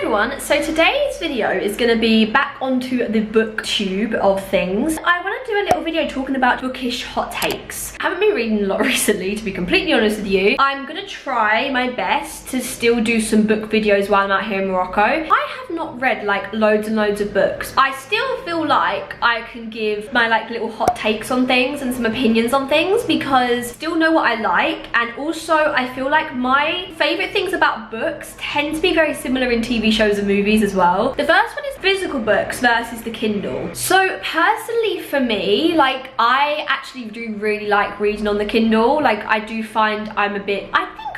everyone, so today's video is going to be back onto the booktube of things. I want to do a little video talking about bookish hot takes. I haven't been reading a lot recently, to be completely honest with you. I'm going to try my best to still do some book videos while I'm out here in Morocco. I have not read like loads and loads of books. I still feel like I can give my like little hot takes on things and some opinions on things because I still know what I like, and also I feel like my favourite things about books tend to be very similar in TV shows and movies as well. The first one is physical books versus the Kindle. So personally for me, like I actually do really like reading on the Kindle. Like I do find I think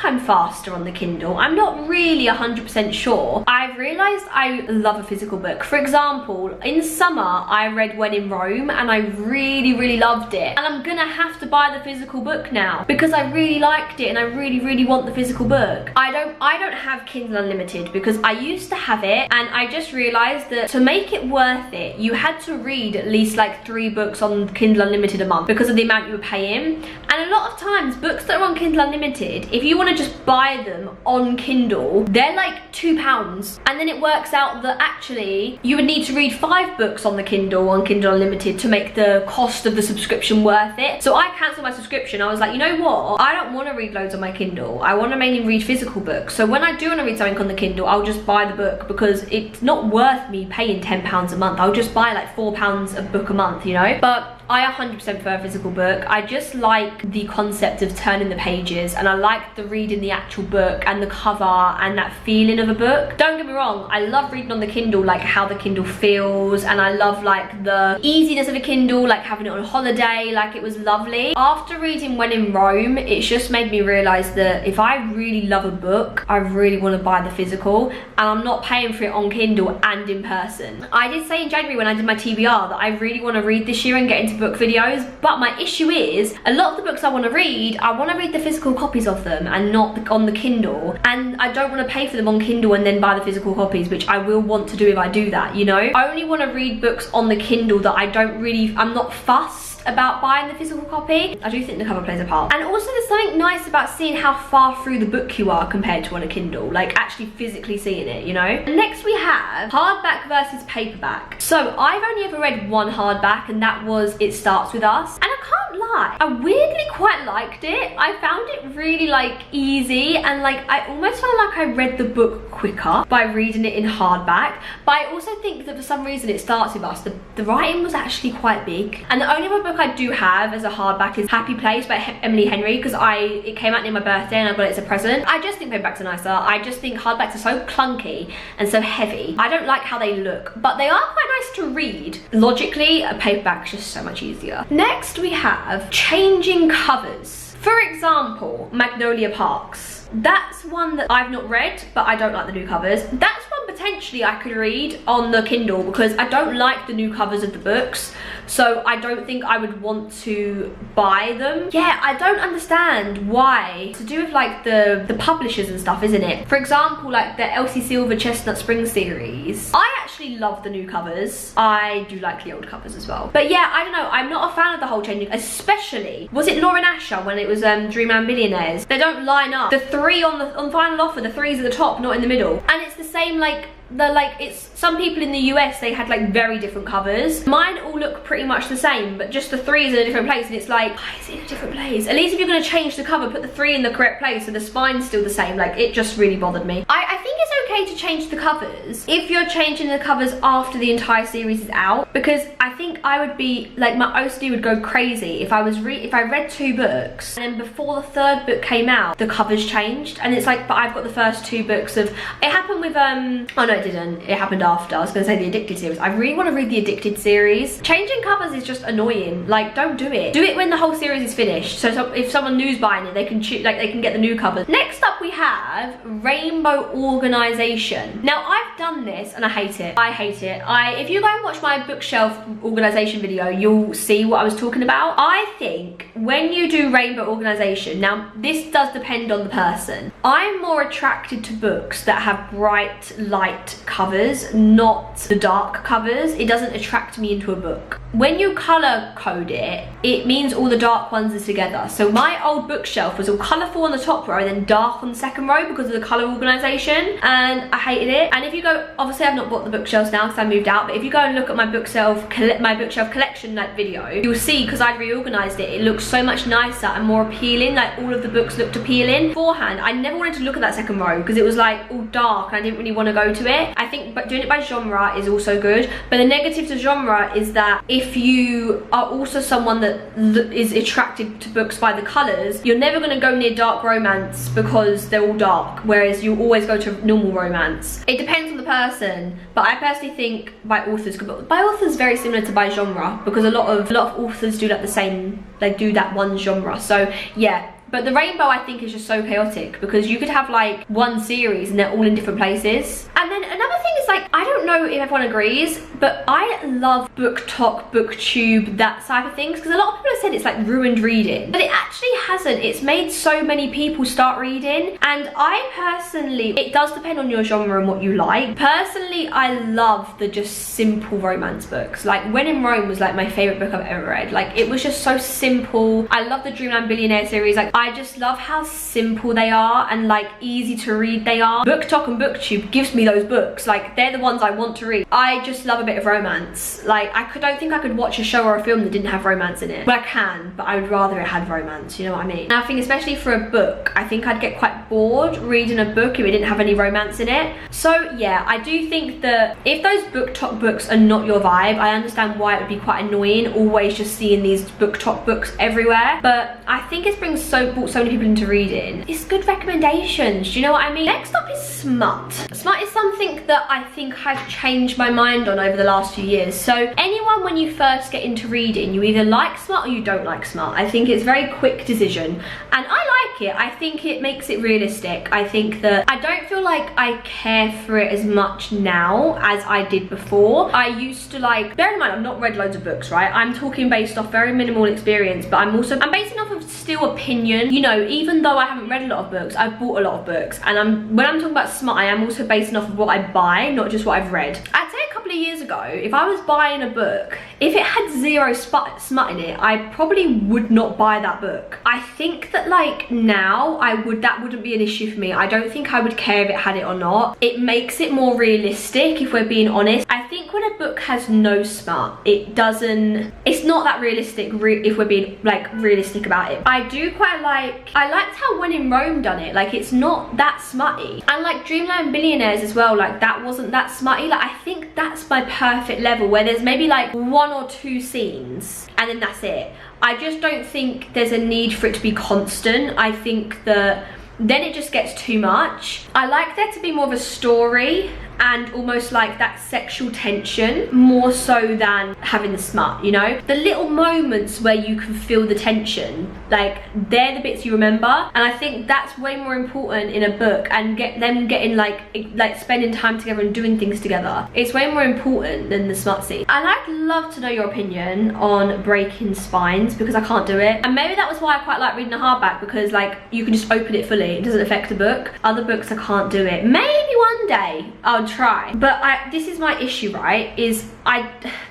I'm faster on the Kindle. I'm not really 100% sure. I've realised I love a physical book. For example, in summer I read When in Rome and I really loved it, and I'm gonna have to buy the physical book now because I really liked it and I really want the physical book. I don't have Kindle Unlimited because I used to have it, and I just realised that to make it worth it you had to read at least like 3 books on Kindle Unlimited a month because of the amount you were paying. And a lot of times books that are on Kindle Unlimited, if you want to just buy them on Kindle, they're like £2, and then it works out that actually you would need to read 5 books on the Kindle on Kindle Unlimited to make the cost of the subscription worth it. So I cancelled my subscription. I was like, you know what, I don't want to read loads on my Kindle. I want to mainly read physical books. So when I do want to read something on the Kindle, I'll just buy the book because it's not worth me paying £10 a month. I'll just buy like £4 a book a month, you know. But I 100% prefer a physical book. I just like the concept of turning the pages, and I like the reading the actual book and the cover and that feeling of a book. Don't get me wrong, I love reading on the Kindle, like how the Kindle feels, and I love like the easiness of a Kindle, like having it on holiday, like it was lovely. After reading When in Rome, it's just made me realise that if I really love a book, I really want to buy the physical, and I'm not paying for it on Kindle and in person. I did say in January when I did my TBR that I really want to read this year and get into book videos, but my issue is a lot of the books I want to read the physical copies of them and not on the Kindle, and I don't want to pay for them on Kindle and then buy the physical copies, which I will want to do if I do that, you know. I only want to read books on the Kindle that I'm not fussed about buying the physical copy. I do think the cover plays a part, and also there's something nice about seeing how far through the book you are compared to on a Kindle, like actually physically seeing it, you know. And next we have hardback versus paperback. So I've only ever read one hardback, and that was It Starts With Us, and I can't lie, I weirdly quite liked it. I found it really like easy, and like I almost felt like I read the book quicker by reading it in hardback. But I also think that for some reason It Starts With Us, the writing was actually quite big, and the only other book I do have as a hardback is Happy Place by Emily Henry, because it came out near my birthday and I got it as a present. I just think paperbacks are nicer. I just think hardbacks are so clunky and so heavy. I don't like how they look, but they are quite nice to read. Logically, a paperback is just so much easier. Next we have changing covers. For example, Magnolia Parks. That's one that I've not read, but I don't like the new covers. That's one potentially I could read on the Kindle because I don't like the new covers of the books, so I don't think I would want to buy them. Yeah, I don't understand why. To do with like the publishers and stuff, isn't it? For example, like the Elsie Silver Chestnut Spring series. I actually love the new covers. I do like the old covers as well. But yeah, I don't know. I'm not a fan of the whole changing, especially, was it Lauren Asher when it was Dreamland Millionaires? They don't line up. The 3 on Final Offer, the 3's at the top, not in the middle. And it's the same like it's some people in the US, they had like very different covers. Mine all look pretty much the same, but just the 3 is in a different place, and it's like, why is it in a different place? At least if you're going to change the cover, put the 3 in the correct place so the spine's still the same. Like, it just really bothered me. I think it's okay to change the covers if you're changing the covers after the entire series is out, because I think I would be like, my OCD would go crazy if I read 2 books and then before the 3rd book came out the covers changed, and it's like, but I've got the first 2 books of it. Happened with oh no, it didn't. It happened after. I was going to say the Addicted series. I really want to read the Addicted series. Changing covers is just annoying. Like, don't do it. Do it when the whole series is finished. So if someone new's buying it, they can choose, like, they can get the new covers. Next up we have rainbow organisation. Now I've done this and I hate it. I hate it. If you go and watch my bookshelf organisation video, you'll see what I was talking about. I think when you do rainbow organisation, now this does depend on the person. I'm more attracted to books that have bright light covers, not the dark covers. It doesn't attract me into a book. When you colour code it, it means all the dark ones are together. So my old bookshelf was all colourful on the top row and then dark on the second row because of the colour organisation, and I hated it. And if you go go, obviously I've not bought the bookshelves now because I moved out, but if you go and look at my bookshelf collection like video, you'll see, because I'd reorganized it, it looks so much nicer and more appealing. Like all of the books looked appealing. Beforehand, I never wanted to look at that second row because it was like all dark and I didn't really want to go to it. I think but doing it by genre is also good, but the negative to genre is that if you are also someone that is attracted to books by the colors, you're never going to go near dark romance because they're all dark, whereas you always go to normal romance. It depends on the person, but I personally think by authors, by authors very similar to by genre, because a lot of authors do like the same, they do that one genre. So yeah. But the rainbow, I think, is just so chaotic because you could have like one series and they're all in different places. And then another thing is like, I don't know if everyone agrees, but I love BookTok, BookTube, that type of things, because a lot of people have said it's like ruined reading, but it actually hasn't. It's made so many people start reading, and I personally, it does depend on your genre and what you like. Personally, I love the just simple romance books. Like When in Rome was like my favorite book I've ever read. Like it was just so simple. I love the Dreamland Billionaire series. Like I just love how simple they are and like easy to read they are. BookTok and BookTube gives me those books. Like they're the ones I want to read. I just love a bit of romance. Like don't think I could watch a show or a film that didn't have romance in it. Well, I can, but I would rather it had romance, you know what I mean? And I think especially for a book, I think I'd get quite bored reading a book if it didn't have any romance in it. So yeah, I do think that if those BookTok books are not your vibe, I understand why it would be quite annoying always just seeing these BookTok books everywhere. But I think it's brought so many people into reading. It's good recommendations, do you know what I mean? Next up is Smut. Smut is something that I think I've changed my mind on over the last few years. So anyone, when you first get into reading, you either like Smut or you don't like Smut. I think it's a very quick decision and I like it. I think it makes it realistic. I think that I don't feel like I care for it as much now as I did before. I used to like, bear in mind I've not read loads of books, right? I'm talking based off very minimal experience, but I'm basing off of still opinion. You know, even though I haven't read a lot of books, I've bought a lot of books, and when I'm talking about Smut, I am also basing off of what I buy, not just what I've read. I'd say a couple of years ago, if I was buying a book, if it had zero smut in it, I probably would not buy that book. I think that like now, that wouldn't be an issue for me. I don't think I would care if it had it or not. It makes it more realistic, if we're being honest. I think when a book has no smut, it's not that realistic if we're being like realistic about it. I liked how When in Rome done it. Like it's not that smutty. And like Dreamland Billionaires as well, like that wasn't that smutty. Like I think that's my perfect level, where there's maybe like 1 or 2 scenes and then that's it. I just don't think there's a need for it to be constant. I think that then it just gets too much. I like there to be more of a story and almost like that sexual tension more so than having the smut, you know? The little moments where you can feel the tension, like they're the bits you remember, and I think that's way more important in a book, and them getting like spending time together and doing things together. It's way more important than the smut scene. And I'd love to know your opinion on breaking spines, because I can't do it. And maybe that was why I quite like reading a hardback, because like you can just open it fully, it doesn't affect the book. Other books I can't do it. Maybe one day I'll try, but this is my issue, right?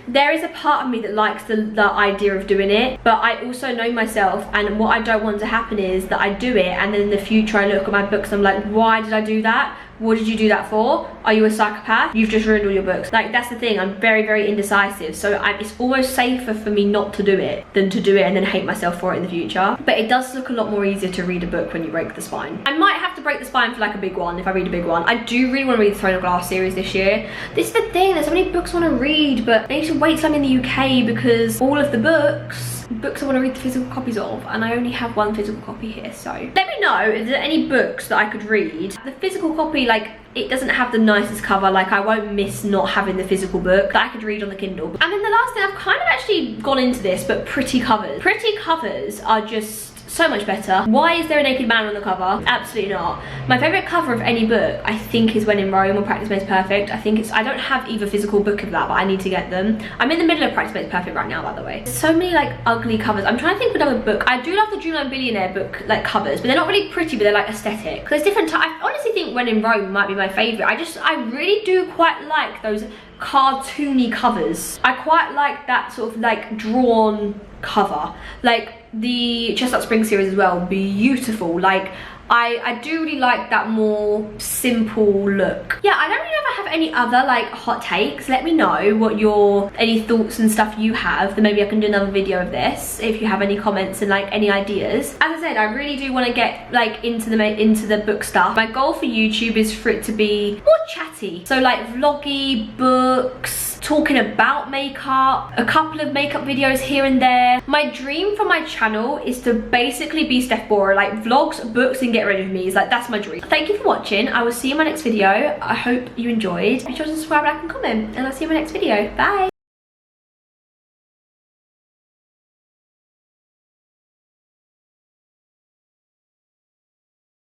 There is a part of me that likes the idea of doing it, but I also know myself, and what I don't want to happen is that I do it and then in the future I look at my books and I'm like, why did I do that? What did you do that for? Are you a psychopath? You've just ruined all your books. Like that's the thing, I'm very, very indecisive, so it's almost safer for me not to do it than to do it and then hate myself for it in the future. But it does look a lot more easier to read a book when you break the spine. I might have to break the spine for like a big one if I read a big one. I do really want to read the Throne of Glass series this year. This is the thing, there's so many books I want to read, but they need to wait till I'm in the UK, because all of the books I want to read the physical copies of, and I only have 1 physical copy here. So let me know if there's any books that I could read. The physical copy, like it doesn't have the nicest cover, like I won't miss not having the physical book that I could read on the Kindle. And then the last thing, I've kind of actually gone into this, but pretty covers. Pretty covers are just so much better. Why is there a naked man on the cover? Absolutely not. My favorite cover of any book, I think, is When in Rome or Practice Makes Perfect. I don't have either physical book of that, but I need to get them. I'm in the middle of Practice Makes Perfect right now, by the way. There's so many like ugly covers. I'm trying to think of another book. I do love the Dreamland Billionaire book like covers, but they're not really pretty, but they're like aesthetic. There's different types. I honestly think When in Rome might be my favorite. I really do quite like those cartoony covers. I quite like that sort of like drawn cover. Like the Chestnut Spring series as well, beautiful. Like I do really like that more simple look. Yeah, I don't really know if I have any other like hot takes. Let me know what any thoughts and stuff you have, then maybe I can do another video of this if you have any comments and like any ideas. As I said, I really do want to get like into the book stuff. My goal for YouTube is for it to be more chatty, so like vloggy, books, talking about makeup, a couple of makeup videos here and there. My dream for my channel is to basically be Steph Bora, like vlogs, books, and get ready with me. Is like, that's my dream. Thank you for watching. I will see you in my next video. I hope you enjoyed. Be sure to subscribe, like, and comment, and I'll see you in my next video. Bye.